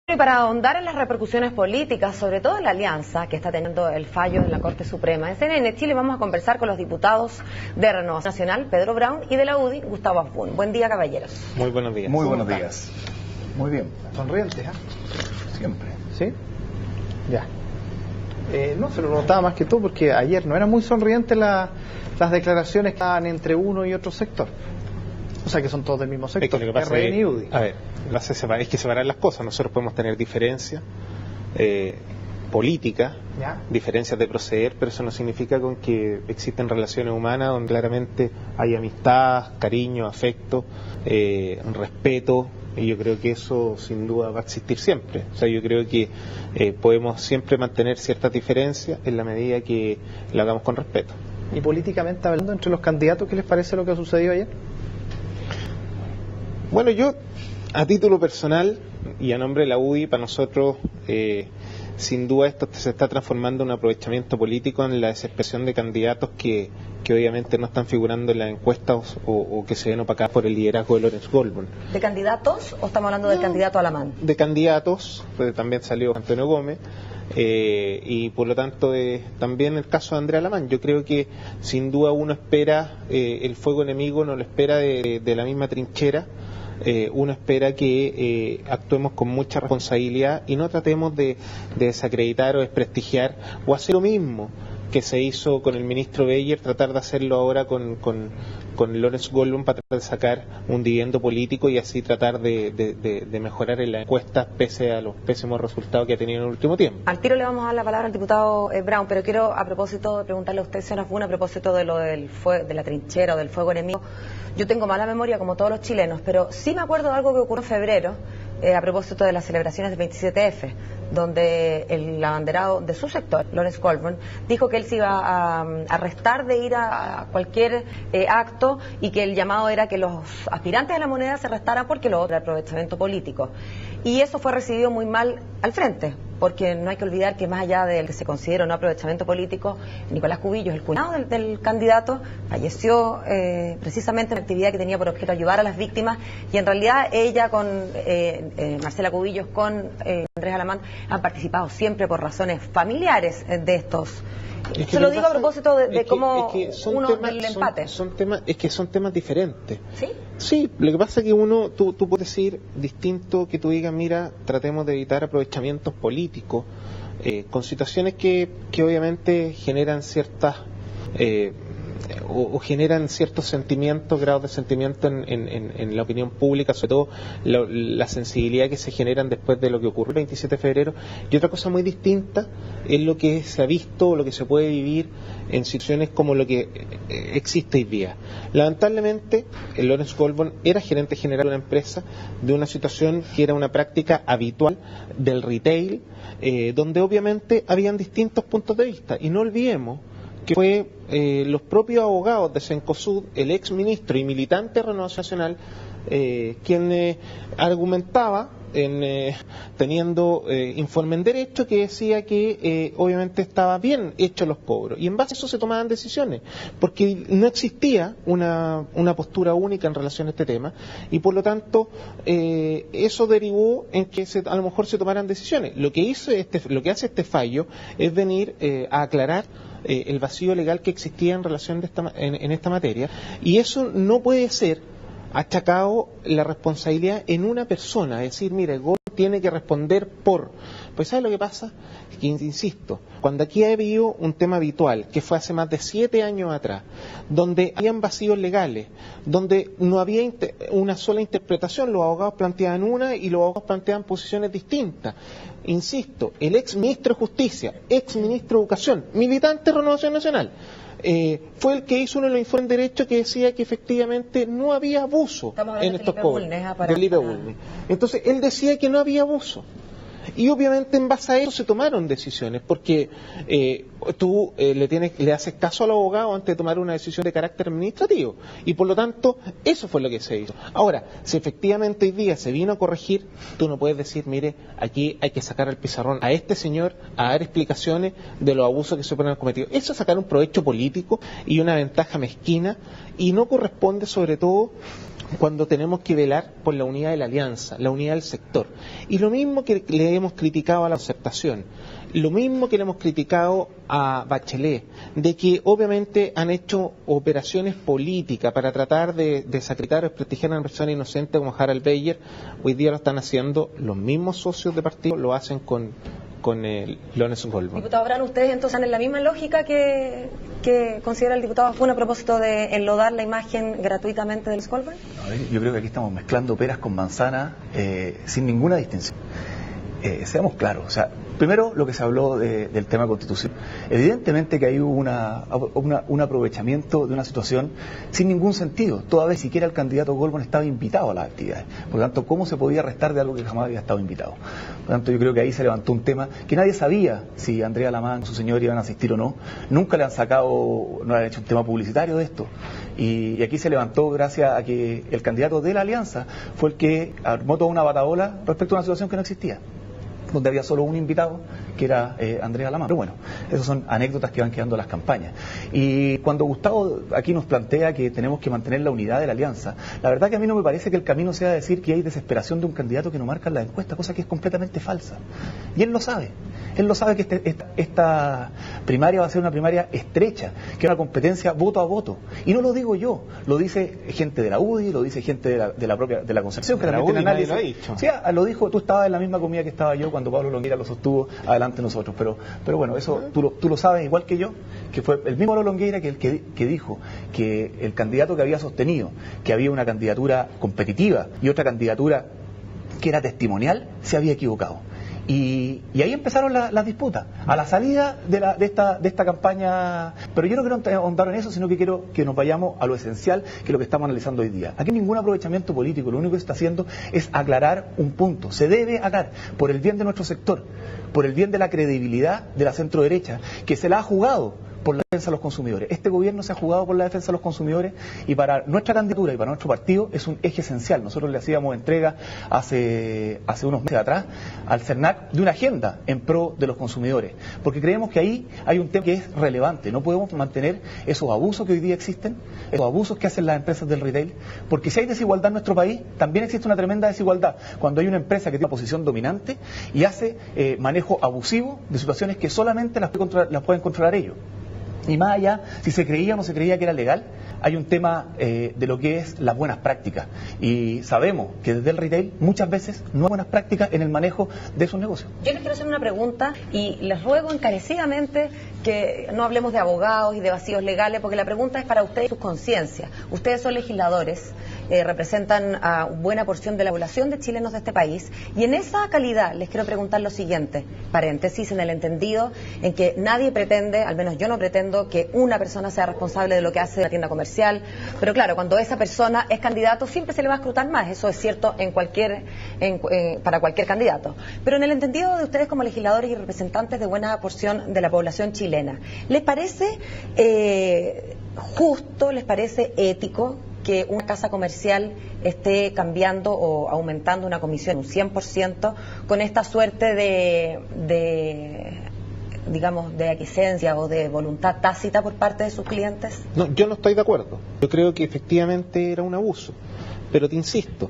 Y para ahondar en las repercusiones políticas, sobre todo en la alianza que está teniendo el fallo en la Corte Suprema, en CNN Chile vamos a conversar con los diputados de Renovación Nacional, Pedro Brown, y de la UDI, Gustavo Asbun. Buen día, caballeros. Muy buenos días. Muy buenos días. Muy bien. Sonrientes, ¿eh? Siempre. ¿Sí? Ya. No, se lo notaba más que todo porque ayer no eran muy sonrientes las declaraciones que estaban entre uno y otro sector. O sea que son todos del mismo sector, es que lo que pasa RN y UDI. A ver, es que separar las cosas. Nosotros podemos tener diferencias políticas, diferencias de proceder, pero eso no significa con que existen relaciones humanas donde claramente hay amistad, cariño, afecto, respeto. Y yo creo que eso sin duda va a existir siempre. O sea, yo creo que podemos siempre mantener ciertas diferencias en la medida que lo hagamos con respeto. Y políticamente hablando, entre los candidatos, ¿qué les parece lo que ha sucedido ayer? Bueno, yo, a título personal y a nombre de la UDI, para nosotros, sin duda esto se está transformando en un aprovechamiento político en la desesperación de candidatos que obviamente no están figurando en las encuestas o que se ven opacadas por el liderazgo de Lorenz Goldman. ¿De candidatos o estamos hablando del candidato Alamán? De candidatos, pues también salió Antonio Gómez. Y por lo tanto también el caso de Andrea Alamán. Yo creo que sin duda uno espera el fuego enemigo, no lo espera de la misma trinchera. Uno espera que actuemos con mucha responsabilidad y no tratemos de desacreditar o desprestigiar o hacer lo mismo que se hizo con el ministro Beyer, tratar de hacerlo ahora con Lorenz Goldman para tratar de sacar un dividendo político y así tratar de mejorar en la encuesta pese a los pésimos resultados que ha tenido en el último tiempo. Al tiro le vamos a dar la palabra al diputado Brown, pero quiero a propósito de preguntarle a usted, señor Asbun, a propósito de lo de la trinchera o del fuego enemigo. Yo tengo mala memoria como todos los chilenos, pero sí me acuerdo de algo que ocurrió en febrero a propósito de las celebraciones del 27F, donde el abanderado de su sector, Lorenz Goldman, dijo que él se iba a restar de ir a cualquier acto y que el llamado era que los aspirantes de la moneda se restaran porque lo otro era aprovechamiento político. Y eso fue recibido muy mal al frente, porque no hay que olvidar que más allá del que se considera un aprovechamiento político, Nicolás Cubillos, el cuñado del candidato, falleció precisamente en la actividad que tenía por objeto ayudar a las víctimas, y en realidad ella con Marcela Cubillos, con Andrés Alamán, han participado siempre por razones familiares de estos. Se lo digo a propósito de cómo del empate. Son temas diferentes. ¿Sí? Sí, lo que pasa es que tú puedes decir distinto que tú digas, mira, tratemos de evitar aprovechamientos políticos con situaciones que obviamente generan ciertas o generan ciertos sentimientos, grados de sentimiento en la opinión pública, sobre todo la sensibilidad que se generan después de lo que ocurrió el 27 de febrero. Y otra cosa muy distinta es lo que se ha visto, lo que se puede vivir en situaciones como lo que existe hoy día. Lamentablemente, el Lorenz Goldman era gerente general de una empresa, de una situación que era una práctica habitual del retail, donde obviamente habían distintos puntos de vista. Y no olvidemos que fue los propios abogados de Cencosud, el ex ministro y militante de Renovación Nacional, quien argumentaba, teniendo informe en derecho, que decía que obviamente estaba bien hechos los cobros, y en base a eso se tomaban decisiones, porque no existía una postura única en relación a este tema, y por lo tanto eso derivó en que a lo mejor se tomaran decisiones. Lo que hace este fallo es venir a aclarar el vacío legal que existía en relación en esta materia, y eso no puede ser achacado la responsabilidad en una persona, es decir, mira, el gobierno tiene que responder por. Pues ¿sabes lo que pasa? Que, insisto, cuando aquí ha habido un tema habitual, que fue hace más de 7 años atrás, donde habían vacíos legales, donde no había una sola interpretación, los abogados planteaban una y los abogados planteaban posiciones distintas. Insisto, el ex ministro de Justicia, ex ministro de Educación, militante de Renovación Nacional, fue el que hizo uno de los informes de derecho que decía que efectivamente no había abuso en estos cobros. Felipe Bulnes. Entonces, él decía que no había abuso. Y obviamente en base a eso se tomaron decisiones, porque tú le haces caso al abogado antes de tomar una decisión de carácter administrativo. Y por lo tanto, eso fue lo que se hizo. Ahora, si efectivamente hoy día se vino a corregir, tú no puedes decir, mire, aquí hay que sacar al pizarrón a este señor a dar explicaciones de los abusos que se pueden haber cometido. Eso es sacar un provecho político y una ventaja mezquina, y no corresponde, sobre todo cuando tenemos que velar por la unidad de la alianza, la unidad del sector. Y lo mismo que le hemos criticado a la aceptación, lo mismo que le hemos criticado a Bachelet, de que obviamente han hecho operaciones políticas para tratar de desacreditar o desprestigiar a una persona inocente como Harald Beyer. Hoy día lo están haciendo los mismos socios de partido, lo hacen con Lorenz Goldman. Diputado Brand, ustedes entonces en la misma lógica que considera el diputado Zafuna a propósito de enlodar la imagen gratuitamente del Goldman. Yo creo que aquí estamos mezclando peras con manzanas sin ninguna distinción. Seamos claros, o sea, primero lo que se habló del tema constitución. Evidentemente que hay un aprovechamiento de una situación sin ningún sentido. Toda vez siquiera el candidato Goldman estaba invitado a las actividades. Por lo tanto, ¿cómo se podía restar de algo que jamás había estado invitado? Por lo tanto, yo creo que ahí se levantó un tema que nadie sabía si Andrea Lamán o su señor iban a asistir o no. Nunca le han sacado, no han hecho un tema publicitario de esto. Y aquí se levantó gracias a que el candidato de la alianza fue el que armó toda una batahola respecto a una situación que no existía, donde había solo un invitado, que era Andrea Lamán. Pero bueno, esas son anécdotas que van quedando en las campañas. Y cuando Gustavo aquí nos plantea que tenemos que mantener la unidad de la alianza, la verdad que a mí no me parece que el camino sea decir que hay desesperación de un candidato que no marca en la encuesta, cosa que es completamente falsa. Y él lo sabe. Él lo sabe que esta primaria va a ser una primaria estrecha, que es una competencia voto a voto. Y no lo digo yo, lo dice gente de la UDI, lo dice gente de la Concertación, que también tiene análisis. Lo ha dicho. Sí, lo dijo, tú estabas en la misma comida que estaba yo cuando Pablo Longueira lo sostuvo adelante nosotros. Pero bueno, eso tú lo sabes igual que yo, que fue el mismo Pablo Longueira que dijo que el candidato que había sostenido que había una candidatura competitiva y otra candidatura que era testimonial, se había equivocado. Y ahí empezaron las disputas, a la salida de esta campaña. Pero yo no quiero ahondar en eso, sino que quiero que nos vayamos a lo esencial, que es lo que estamos analizando hoy día. Aquí ningún aprovechamiento político, lo único que se está haciendo es aclarar un punto. Se debe aclarar, por el bien de nuestro sector, por el bien de la credibilidad de la centro derecha, que se la ha jugado por la defensa de los consumidores. Este gobierno se ha jugado por la defensa de los consumidores, y para nuestra candidatura y para nuestro partido es un eje esencial. Nosotros le hacíamos entrega hace unos meses atrás al CERNAC de una agenda en pro de los consumidores, porque creemos que ahí hay un tema que es relevante. No podemos mantener esos abusos que hoy día existen, esos abusos que hacen las empresas del retail, porque si hay desigualdad en nuestro país, también existe una tremenda desigualdad cuando hay una empresa que tiene una posición dominante y hace manejo abusivo de situaciones que solamente las pueden controlar ellos. Y más allá, si se creía o no se creía que era legal, hay un tema de lo que es las buenas prácticas. Y sabemos que desde el retail muchas veces no hay buenas prácticas en el manejo de esos negocios. Yo les quiero hacer una pregunta y les ruego encarecidamente que no hablemos de abogados y de vacíos legales, porque la pregunta es para ustedes y sus conciencias. Ustedes son legisladores, representan a buena porción de la población de chilenos de este país, y en esa calidad les quiero preguntar lo siguiente, paréntesis, en el entendido en que nadie pretende, al menos yo no pretendo, que una persona sea responsable de lo que hace la tienda comercial, pero claro, cuando esa persona es candidato siempre se le va a escrutar más, eso es cierto para cualquier candidato, pero en el entendido de ustedes como legisladores y representantes de buena porción de la población chilena, ¿les parece justo, les parece ético que una casa comercial esté cambiando o aumentando una comisión un 100% con esta suerte digamos, de aquiescencia o de voluntad tácita por parte de sus clientes? No, yo no estoy de acuerdo. Yo creo que efectivamente era un abuso. Pero te insisto,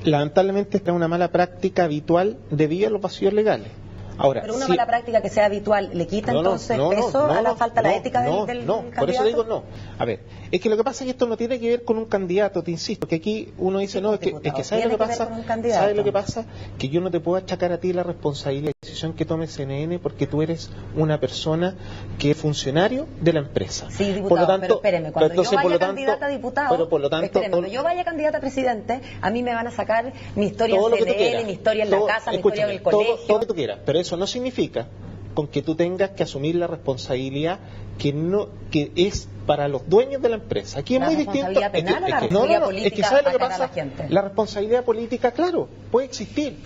lamentablemente es una mala práctica habitual debido a los vacíos legales. Ahora, pero una mala práctica que sea habitual, ¿le quita entonces peso a la falta de la ética del candidato? Por eso digo no. A ver, es que lo que pasa es que esto no tiene que ver con un candidato, te insisto, que aquí uno dice, no, es que ¿sabes lo que pasa? ¿Sabes lo que pasa? Que yo no te puedo achacar a ti la responsabilidad de la decisión que tome CNN porque tú eres una persona que es funcionario de la empresa. Sí, diputado, por lo tanto, pero espéreme, cuando yo vaya candidata a diputado, cuando yo vaya candidata a presidente, a mí me van a sacar mi historia en CNN, mi historia en la casa, mi historia en el colegio. Todo lo que tú quieras, pero eso no significa con que tú tengas que asumir la responsabilidad que es para los dueños de la empresa. Aquí es muy distinto. ¿La responsabilidad penal o la responsabilidad política? Es que ¿sabes lo que pasa? La responsabilidad política, claro, puede existir,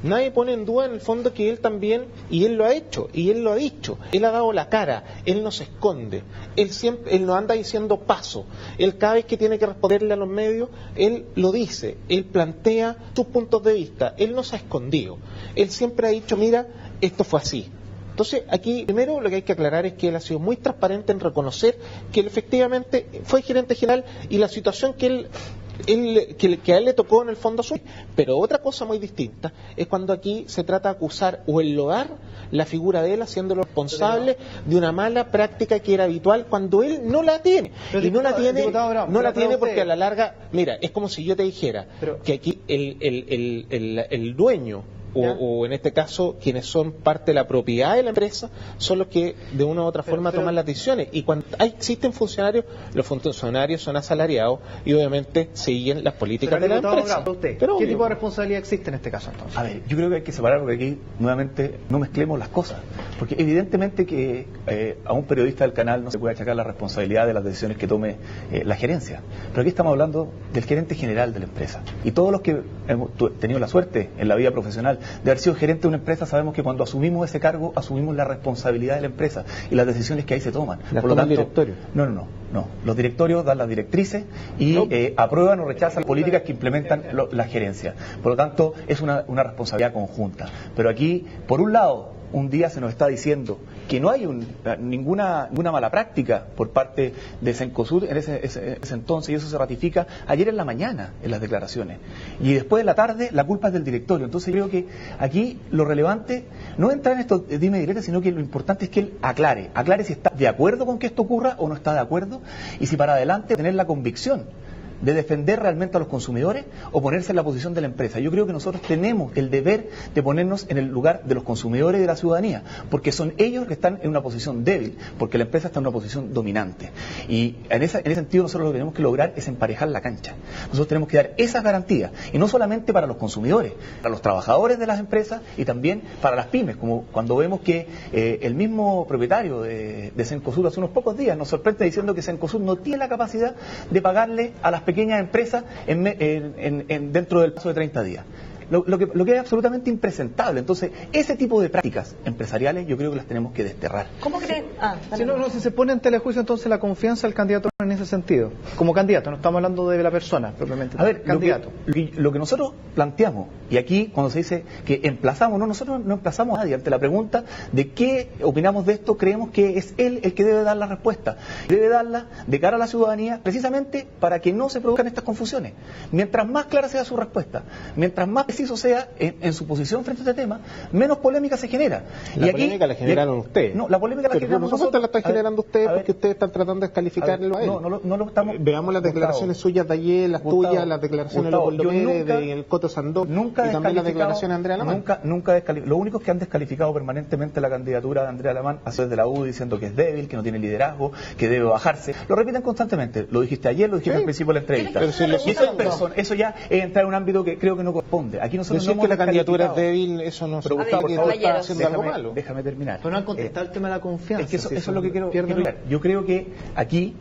Nadie pone en duda en el fondo que él también, y él lo ha hecho, y él lo ha dicho, él ha dado la cara, él no se esconde, él no anda diciendo paso, él cada vez que tiene que responderle a los medios, él lo dice, él plantea sus puntos de vista, él no se ha escondido, él siempre ha dicho, mira, esto fue así. Entonces, aquí primero lo que hay que aclarar es que él ha sido muy transparente en reconocer que él efectivamente fue gerente general y la situación que a él le tocó en el fondo suyo. Pero otra cosa muy distinta es cuando aquí se trata de acusar o enlodar la figura de él haciéndolo responsable de una mala práctica que era habitual cuando él no la tiene. Pero, y no la tiene, Brown, no la tiene porque a la larga, mira, es como si yo te dijera que aquí el dueño o en este caso quienes son parte de la propiedad de la empresa son los que de una u otra forma toman las decisiones, y cuando existen funcionarios, los funcionarios son asalariados y obviamente siguen las políticas de la empresa. ¿Qué tipo de responsabilidad existe en este caso entonces? A ver, yo creo que hay que separar, porque aquí nuevamente no mezclemos las cosas, porque evidentemente que a un periodista del canal no se puede achacar la responsabilidad de las decisiones que tome la gerencia, pero aquí estamos hablando del gerente general de la empresa, y todos los que hemos tenido la suerte en la vida profesional de haber sido gerente de una empresa sabemos que cuando asumimos ese cargo asumimos la responsabilidad de la empresa y las decisiones que ahí se toman. Por lo tanto, directorio. No. Los directorios dan las directrices y aprueban o rechazan las políticas que implementan la gerencia. Por lo tanto, es una responsabilidad conjunta. Pero aquí, por un lado, un día se nos está diciendo que no hay ninguna mala práctica por parte de Cencosud en ese entonces, y eso se ratifica ayer en la mañana en las declaraciones. Y después de la tarde la culpa es del directorio. Entonces creo que aquí lo relevante no es entrar en esto dime directo, sino que lo importante es que él aclare si está de acuerdo con que esto ocurra o no está de acuerdo, y si para adelante tener la convicción de defender realmente a los consumidores o ponerse en la posición de la empresa. Yo creo que nosotros tenemos el deber de ponernos en el lugar de los consumidores y de la ciudadanía, porque son ellos que están en una posición débil, porque la empresa está en una posición dominante. Y en ese sentido nosotros lo que tenemos que lograr es emparejar la cancha. Nosotros tenemos que dar esas garantías, y no solamente para los consumidores, para los trabajadores de las empresas y también para las pymes, como cuando vemos que el mismo propietario de Cencosud hace unos pocos días nos sorprende diciendo que Cencosud no tiene la capacidad de pagarle a las pequeñas empresas dentro del plazo de 30 días. Lo que es absolutamente impresentable. Entonces, ese tipo de prácticas empresariales yo creo que las tenemos que desterrar. ¿Cómo creen? Si se pone en telejuicio entonces la confianza del candidato en ese sentido. Como candidato, no estamos hablando de la persona propiamente. A ver, candidato. Lo que nosotros planteamos, y aquí cuando se dice que emplazamos, nosotros no emplazamos a nadie. Ante la pregunta de qué opinamos de esto, creemos que es él el que debe dar la respuesta. Debe darla de cara a la ciudadanía, precisamente para que no se produzcan estas confusiones. Mientras más clara sea su respuesta, mientras más preciso sea en su posición frente a este tema, menos polémica se genera. La polémica la generaron ustedes. No, la polémica la generamos nosotros. La están generando ustedes porque ustedes están tratando de descalificarlo a él. No lo estamos. Veamos las declaraciones suyas de ayer, las tuyas, las declaraciones de Leopoldo Pérez, del Coto Sandón, y también las declaraciones de Andrea Alamán. Lo único que han descalificado permanentemente la candidatura de Andrea Alamán ha sido desde la UDI, diciendo que es débil, que no tiene liderazgo, que debe bajarse. Lo repiten constantemente. Lo dijiste ayer, lo dijiste al principio de la entrevista. Eso ya es entrar en un ámbito que creo que no corresponde. Aquí nosotros decir que la candidatura es débil, eso no se gusta, porque tú estás haciendo algo malo. Déjame terminar. Pero no han contestado el tema de la confianza. Es que eso es lo que quiero ver. Yo creo que aquí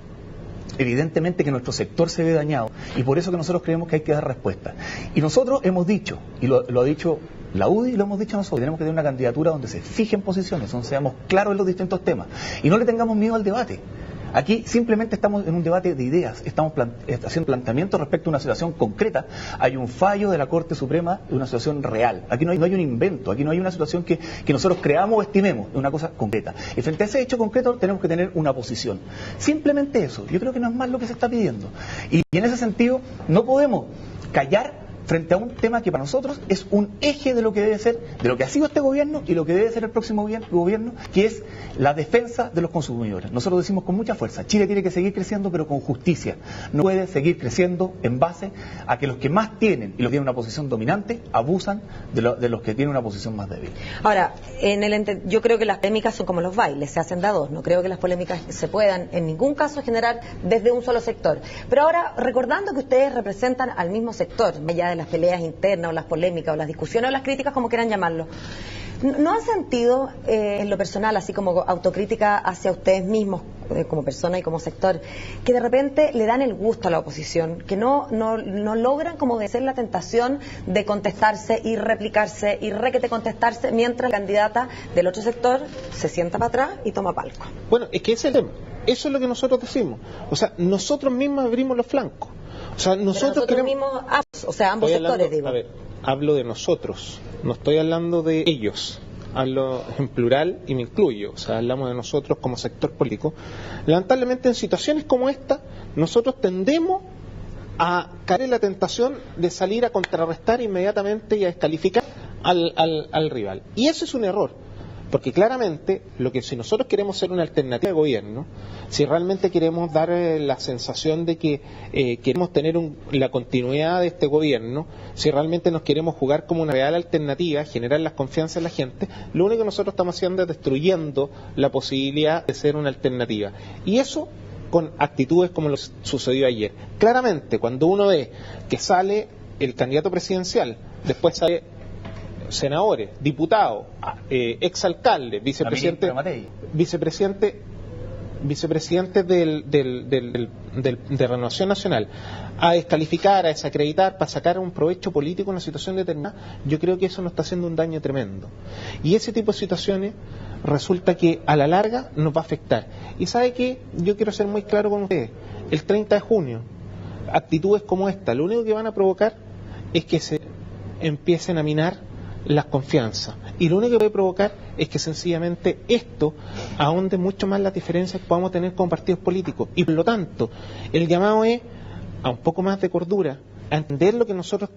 evidentemente que nuestro sector se ve dañado, y por eso que nosotros creemos que hay que dar respuesta. Y nosotros hemos dicho, y lo ha dicho la UDI y lo hemos dicho nosotros, tenemos que tener una candidatura donde se fijen posiciones, donde seamos claros en los distintos temas y no le tengamos miedo al debate. Aquí simplemente estamos en un debate de ideas, estamos haciendo planteamientos respecto a una situación concreta. Hay un fallo de la Corte Suprema de una situación real. Aquí no hay un invento, aquí no hay una situación que nosotros creamos o estimemos, es una cosa concreta. Y frente a ese hecho concreto tenemos que tener una posición. Simplemente eso, yo creo que no es más lo que se está pidiendo. Y en ese sentido no podemos callar frente a un tema que para nosotros es un eje de lo que debe ser, de lo que ha sido este gobierno y lo que debe ser el próximo gobierno, que es la defensa de los consumidores. Nosotros decimos con mucha fuerza, Chile tiene que seguir creciendo, pero con justicia. No puede seguir creciendo en base a que los que más tienen y los que tienen una posición dominante abusan de los que tienen una posición más débil. Ahora, yo creo que las polémicas son como los bailes, se hacen de a dos. No creo que las polémicas se puedan en ningún caso generar desde un solo sector. Pero ahora, recordando que ustedes representan al mismo sector, ya de las peleas internas o las polémicas o las discusiones o las críticas, como quieran llamarlo, ¿no han sentido en lo personal, así como autocrítica hacia ustedes mismos, como persona y como sector, que de repente le dan el gusto a la oposición, que no logran como vencer la tentación de contestarse y replicarse y requete contestarse, mientras la candidata del otro sector se sienta para atrás y toma palco? Bueno, es que ese es el tema. Eso es lo que nosotros decimos. O sea, nosotros mismos abrimos los flancos. O sea, nosotros queremos... mismos, ambos sectores, digo. A ver, hablo de nosotros, no estoy hablando de ellos. Hablo en plural y me incluyo, o sea, hablamos de nosotros como sector político. Lamentablemente en situaciones como esta, nosotros tendemos a caer en la tentación de salir a contrarrestar inmediatamente y a descalificar al rival. Y eso es un error, porque claramente lo que si nosotros queremos ser una alternativa de gobierno, si realmente queremos dar la sensación de que queremos tener la continuidad de este gobierno, si realmente nos queremos jugar como una real alternativa, generar la confianza en la gente, lo único que nosotros estamos haciendo es destruyendo la posibilidad de ser una alternativa. Y eso con actitudes como lo sucedió ayer. Claramente, cuando uno ve que sale el candidato presidencial, después sale senadores, diputados, exalcaldes, vicepresidente de Renovación Nacional, a descalificar, a desacreditar, para sacar un provecho político en una situación determinada, yo creo que eso nos está haciendo un daño tremendo. Y ese tipo de situaciones resulta que a la larga nos va a afectar. Y ¿sabe qué? Yo quiero ser muy claro con ustedes. El 30 de junio, actitudes como esta, lo único que van a provocar es que se empiecen a minar las confianzas. Y lo único que puede provocar es que sencillamente esto ahonde mucho más las diferencias que podamos tener con partidos políticos. Y por lo tanto, el llamado es a un poco más de cordura, a entender lo que nosotros,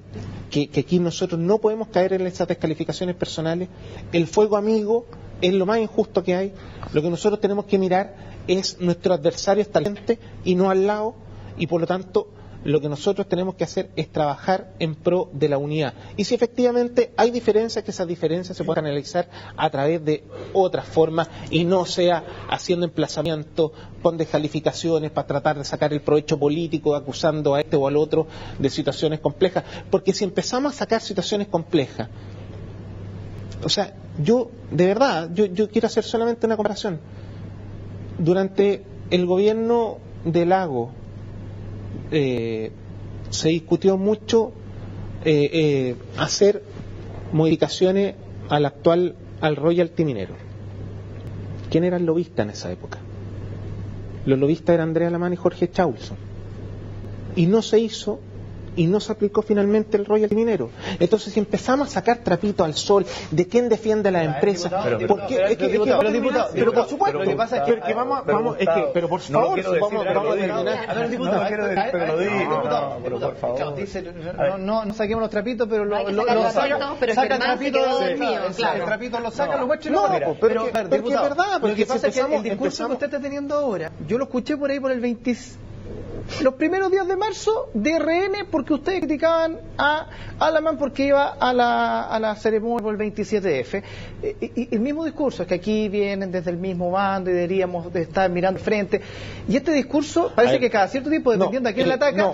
que aquí nosotros no podemos caer en esas descalificaciones personales. El fuego amigo es lo más injusto que hay. Lo que nosotros tenemos que mirar es nuestro adversario está al frente y no al lado, y por lo tanto lo que nosotros tenemos que hacer es trabajar en pro de la unidad. Y si efectivamente hay diferencias, que esas diferencias se puedan analizar a través de otras formas y no sea haciendo emplazamientos con descalificaciones para tratar de sacar el provecho político, acusando a este o al otro de situaciones complejas. Porque si empezamos a sacar situaciones complejas, o sea, yo de verdad, yo quiero hacer solamente una comparación. Durante el gobierno de Lago, se discutió mucho hacer modificaciones al royalty minero. ¿Quién era el lobista en esa época? Los lobistas eran Andrea Lamán y Jorge Chaulson. Y no se hizo y no se aplicó finalmente el royalty minero. Entonces, si empezamos a sacar trapitos al sol de quién defiende a las empresas, pero por supuesto, lo que pasa es que vamos, pero por favor, vamos a terminar. No saquemos los trapitos, pero saca el trapito del mío, el trapito lo saca, lo muestra y lo pone. Pero es verdad, porque lo que pasa es que el discurso que usted está teniendo ahora, yo lo escuché por ahí por el 26. Los primeros días de marzo de RN, porque ustedes criticaban a Alamán porque iba a la ceremonia por el 27F. Y el mismo discurso, es que aquí vienen desde el mismo bando y deberíamos de estar mirando frente. Y este discurso parece que cada cierto tiempo, dependiendo a quién le ataca...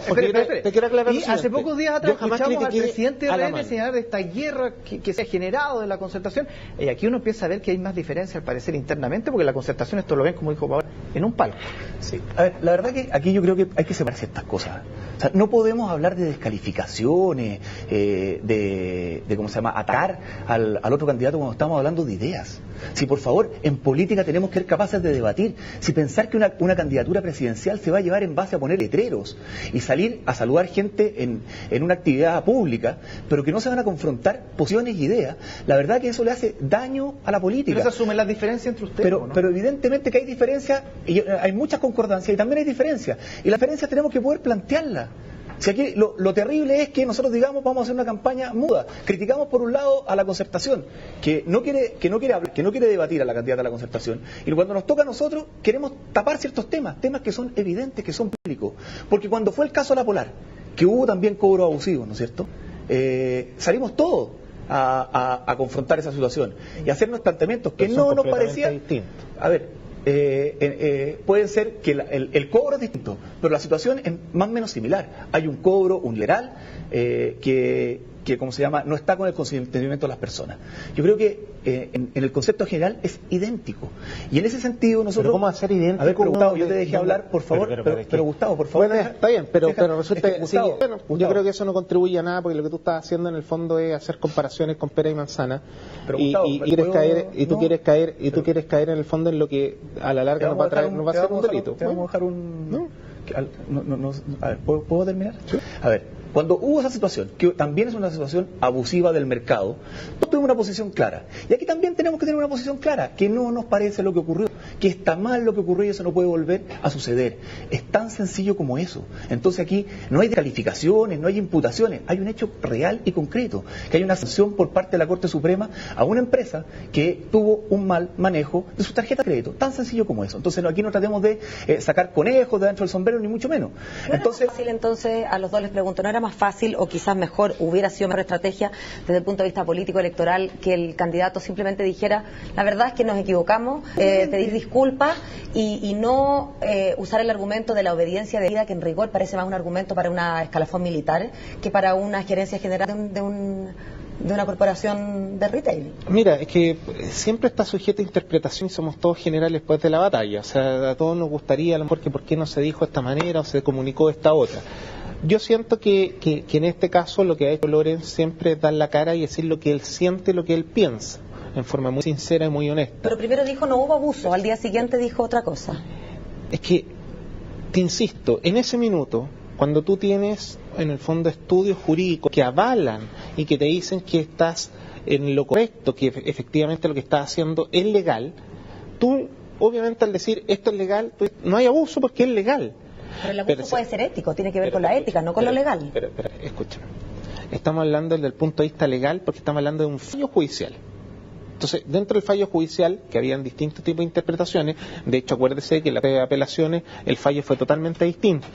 Y hace pocos días atrás escuchamos al presidente de RN señalar de esta guerra que se ha generado de la concertación. Y aquí uno empieza a ver que hay más diferencia al parecer internamente, porque la concertación esto lo ven, como dijo Pablo, en un palco. Sí. A ver, la verdad que aquí yo creo que hay que separar ciertas cosas. O sea, no podemos hablar de descalificaciones, de ¿cómo se llama?, atacar al otro candidato cuando estamos hablando de ideas. Si por favor, en política tenemos que ser capaces de debatir. Si pensar que una candidatura presidencial se va a llevar en base a poner letreros y salir a saludar gente en una actividad pública, pero que no se van a confrontar posiciones y ideas, la verdad que eso le hace daño a la política. Pero se asumen las diferencias entre ustedes, ¿no? Pero evidentemente que hay diferencias, y hay muchas concordancias y también hay diferencias. Y las diferencias tenemos que poder plantearlas. Si aquí lo terrible es que nosotros digamos vamos a hacer una campaña muda. Criticamos por un lado a la concertación, que no quiere debatir a la candidata a la concertación, y cuando nos toca a nosotros queremos tapar ciertos temas que son evidentes, que son públicos. Porque cuando fue el caso de la Polar, que hubo también cobro abusivo, ¿no es cierto? Salimos todos a confrontar esa situación y hacernos planteamientos que no nos parecían. A ver, puede ser que el cobro es distinto, pero la situación es más o menos similar. Hay un cobro unilateral que que ¿cómo se llama?, no está con el consentimiento de las personas. Yo creo que en el concepto general es idéntico. Y en ese sentido nosotros... ¿Pero cómo va a ser idéntico? A ver, pero Gustavo, yo te dejé hablar, por favor, pero Gustavo, por favor. Bueno, está bien, pero resulta que Gustavo, bueno, yo creo que eso no contribuye a nada, porque lo que tú estás haciendo en el fondo es hacer comparaciones con pera y manzana. Pero Gustavo, tú quieres caer en el fondo en lo que a la larga nos va a traer, nos va a hacer un delito. Te vamos a dejar un... ¿No? A ver, ¿puedo terminar? ¿Sí? A ver, cuando hubo esa situación, que también es una situación abusiva del mercado, no tuvimos una posición clara. Y aquí también tenemos que tener una posición clara, que no nos parece lo que ocurrió, que está mal lo que ocurrió y eso no puede volver a suceder. Es tan sencillo como eso. Entonces aquí no hay descalificaciones, no hay imputaciones, hay un hecho real y concreto, que hay una sanción por parte de la Corte Suprema a una empresa que tuvo un mal manejo de su tarjeta de crédito. Tan sencillo como eso. Entonces aquí no tratemos de sacar conejos de dentro del sombrero, ni mucho menos. Entonces, fácil, entonces, a los dos les pregunto, ¿no era más fácil o quizás mejor, hubiera sido mejor estrategia desde el punto de vista político electoral que el candidato simplemente dijera, la verdad es que nos equivocamos, pedir disculpas y no usar el argumento de la obediencia debida, que en rigor parece más un argumento para una escalafón militar que para una gerencia general de una corporación de retail? Mira, es que siempre está sujeto a interpretación y somos todos generales después de la batalla. O sea, a todos nos gustaría a lo mejor que por qué no se dijo de esta manera o se comunicó de esta otra. Yo siento que en este caso lo que ha hecho Lorenz siempre es dar la cara y decir lo que él siente, lo que él piensa, en forma muy sincera y muy honesta. Pero primero dijo no hubo abuso, al día siguiente dijo otra cosa. Es que, te insisto, en ese minuto, cuando tú tienes en el fondo estudios jurídicos que avalan y que te dicen que estás en lo correcto, que efectivamente lo que estás haciendo es legal, tú obviamente al decir esto es legal, no hay abuso porque es legal. Pero el abuso puede ser ético, tiene que ver con la ética, no con lo legal. Pero, escúchame. Estamos hablando desde el punto de vista legal porque estamos hablando de un fallo judicial. Entonces, dentro del fallo judicial, que habían distintos tipos de interpretaciones, de hecho, acuérdese que en la de apelaciones el fallo fue totalmente distinto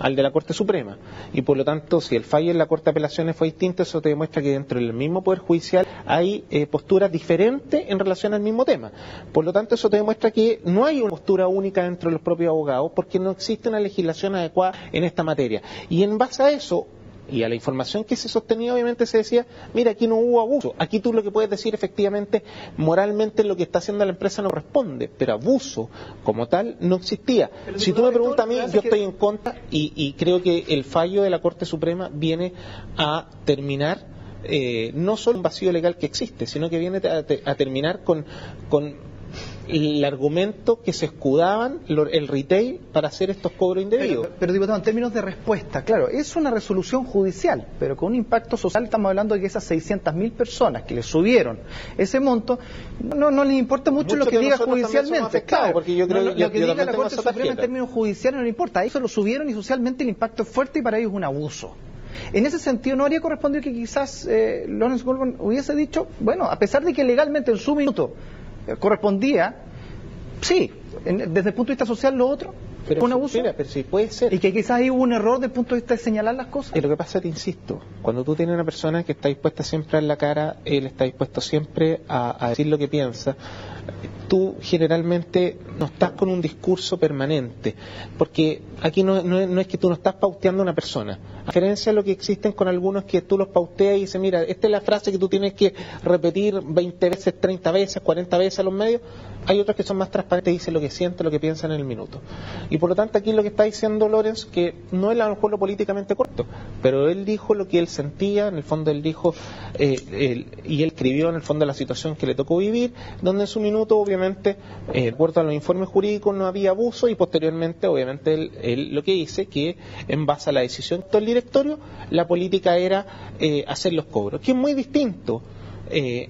al de la Corte Suprema. Y por lo tanto, si el fallo en la Corte de Apelaciones fue distinto, eso te demuestra que dentro del mismo Poder Judicial hay posturas diferentes en relación al mismo tema. Por lo tanto, eso te demuestra que no hay una postura única dentro de los propios abogados, porque no existe una legislación adecuada en esta materia. Y en base a eso, y a la información que se sostenía, obviamente se decía, mira, aquí no hubo abuso, aquí tú lo que puedes decir efectivamente, moralmente lo que está haciendo la empresa no responde, pero abuso como tal no existía. Pero si tú me preguntas a mí, yo estoy en contra y creo que el fallo de la Corte Suprema viene a terminar no solo un vacío legal que existe, sino que viene a terminar con el argumento que se escudaban el retail para hacer estos cobros indebidos. Pero diputado, en términos de respuesta, claro, es una resolución judicial, pero con un impacto social estamos hablando de que esas 600.000 personas que le subieron ese monto, no les importa mucho lo que diga judicialmente. Claro, porque yo creo lo que diga la Corte Suprema en términos judiciales no le importa, a eso lo subieron y socialmente el impacto es fuerte y para ellos es un abuso. En ese sentido, ¿no habría correspondido que quizás Lawrence Goldman hubiese dicho, bueno, a pesar de que legalmente en su minuto correspondía, sí, desde el punto de vista social lo otro, pero un abuso? Pero sí puede ser. Y que quizás ahí hubo un error desde el punto de vista de señalar las cosas. Y lo que pasa, te insisto, cuando tú tienes una persona que está dispuesta siempre a dar la cara, él está dispuesto siempre a decir lo que piensa, tú generalmente no estás con un discurso permanente, porque aquí no es que tú no estás pauteando a una persona, a diferencia de lo que existen con algunos que tú los pauteas y dices, mira, esta es la frase que tú tienes que repetir 20 veces, 30 veces, 40 veces a los medios. Hay otros que son más transparentes y dicen lo que sienten, lo que piensan en el minuto. Y por lo tanto aquí lo que está diciendo Lorenz, que no es a lo mejor lo políticamente correcto, pero él dijo lo que él sentía, en el fondo él dijo, y él escribió en el fondo la situación que le tocó vivir, donde en su minuto obviamente, de acuerdo a los informes jurídicos, no había abuso y posteriormente obviamente él lo que dice, que en base a la decisión del directorio, la política era hacer los cobros, que es muy distinto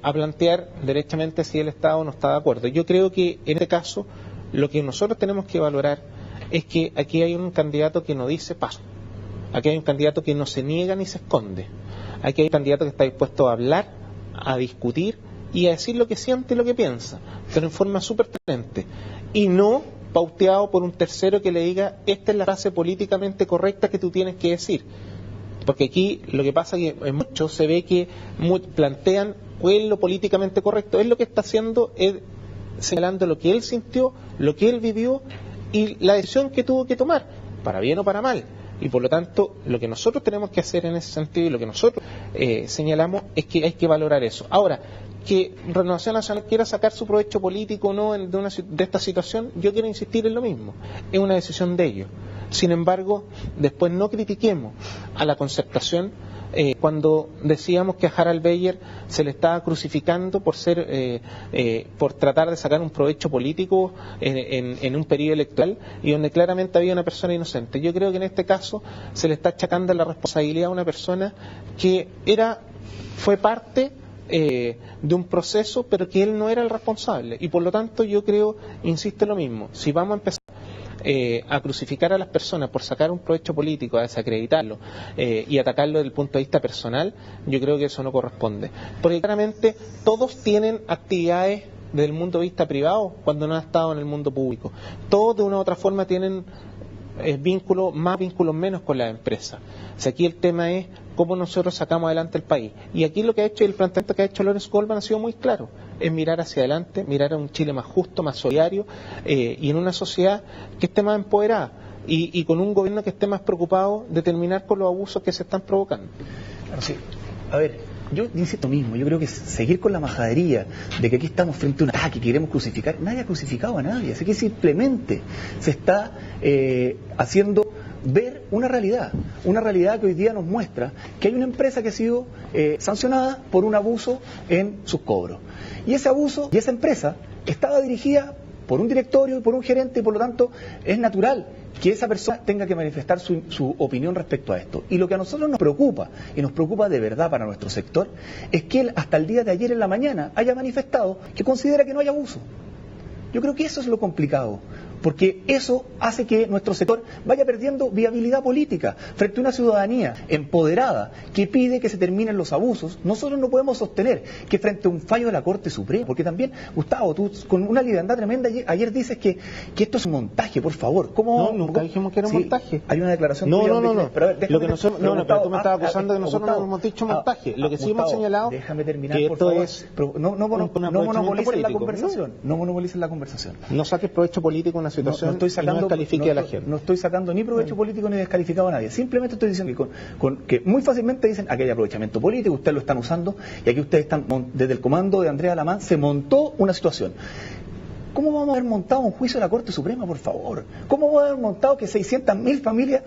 a plantear derechamente si el Estado no está de acuerdo. Yo creo que en este caso lo que nosotros tenemos que valorar es que aquí hay un candidato que no dice paso, aquí hay un candidato que no se niega ni se esconde, aquí hay un candidato que está dispuesto a hablar, a discutir y a decir lo que siente y lo que piensa, pero en forma súper transparente y no pauteado por un tercero que le diga esta es la frase políticamente correcta que tú tienes que decir. Porque aquí lo que pasa es que en muchos se ve que plantean cuál es lo políticamente correcto. Él lo que está haciendo es señalando lo que él sintió, lo que él vivió y la decisión que tuvo que tomar, para bien o para mal. Y por lo tanto, lo que nosotros tenemos que hacer en ese sentido y lo que nosotros señalamos es que hay que valorar eso. Ahora, que Renovación Nacional quiera sacar su provecho político o no de esta situación, yo quiero insistir en lo mismo. Es una decisión de ellos. Sin embargo, después no critiquemos a la concertación cuando decíamos que a Harald Beyer se le estaba crucificando por por tratar de sacar un provecho político en un periodo electoral y donde claramente había una persona inocente. Yo creo que en este caso se le está achacando la responsabilidad a una persona que fue parte de un proceso, pero que él no era el responsable. Y por lo tanto yo creo, insisto lo mismo, si vamos a empezar a crucificar a las personas por sacar un provecho político, a desacreditarlo y atacarlo desde el punto de vista personal, yo creo que eso no corresponde. Porque claramente todos tienen actividades desde el mundo de vista privado cuando no han estado en el mundo público. Todos de una u otra forma tienen vínculos menos con las empresas. O sea, aquí el tema es cómo nosotros sacamos adelante el país. Y aquí lo que ha hecho, el planteamiento que ha hecho Lawrence Goldman ha sido muy claro, es mirar hacia adelante, mirar a un Chile más justo, más solidario y en una sociedad que esté más empoderada y con un gobierno que esté más preocupado de terminar con los abusos que se están provocando. Claro, sí. A ver, yo insisto mismo, yo creo que seguir con la majadería de que aquí estamos frente a un ataque, que queremos crucificar, nadie ha crucificado a nadie, así que simplemente se está haciendo ver una realidad que hoy día nos muestra que hay una empresa que ha sido sancionada por un abuso en sus cobros. Y ese abuso y esa empresa estaba dirigida por un directorio y por un gerente, y por lo tanto es natural que esa persona tenga que manifestar su opinión respecto a esto. Y lo que a nosotros nos preocupa, y nos preocupa de verdad para nuestro sector, es que él hasta el día de ayer en la mañana haya manifestado que considera que no hay abuso. Yo creo que eso es lo complicado, porque eso hace que nuestro sector vaya perdiendo viabilidad política frente a una ciudadanía empoderada que pide que se terminen los abusos. Nosotros no podemos sostener que frente a un fallo de la Corte Suprema, porque también, Gustavo, tú con una liviandad tremenda ayer dices que esto es un montaje, por favor. ¿Cómo? No, nunca dijimos que era un montaje. Hay una declaración No. Pero a ver, lo que nosotros, pero tú me estabas acusando de que nosotros no hemos dicho montaje. Lo que sí hemos señalado, déjame terminar, que por esto favor. es No monopolicen la conversación. No monopolicen la conversación. No saques provecho político en una situación no descalifique a la gente. No estoy sacando ni provecho político ni descalificado a nadie. Simplemente estoy diciendo que muy fácilmente dicen aquí hay aprovechamiento político, ustedes lo están usando y aquí ustedes están, desde el comando de Andrea Alamán se montó una situación. ¿Cómo vamos a haber montado un juicio de la Corte Suprema, por favor? ¿Cómo vamos a haber montado que 600.000 familias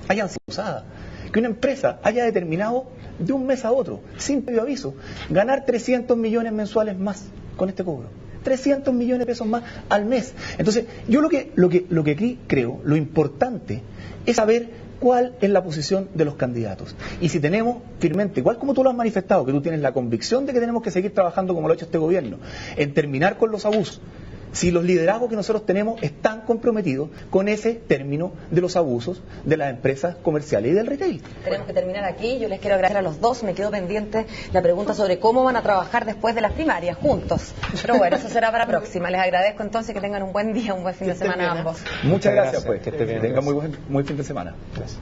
hayan sido usadas? Que una empresa haya determinado de un mes a otro, sin previo aviso, ganar 300 millones mensuales más con este cobro. 300 millones de pesos más al mes. Entonces, yo lo que aquí creo, lo importante es saber cuál es la posición de los candidatos. Y si tenemos firmemente, igual como tú lo has manifestado, que tú tienes la convicción de que tenemos que seguir trabajando como lo ha hecho este gobierno, en terminar con los abusos, si los liderazgos que nosotros tenemos están comprometidos con ese término de los abusos de las empresas comerciales y del retail. Tenemos que terminar aquí. Yo les quiero agradecer a los dos. Me quedó pendiente la pregunta sobre cómo van a trabajar después de las primarias, juntos. Pero bueno, eso será para la próxima. Les agradezco entonces, que tengan un buen día, un buen fin de semana a ambos. Muchas gracias, pues. Que tengan muy fin de semana. Gracias.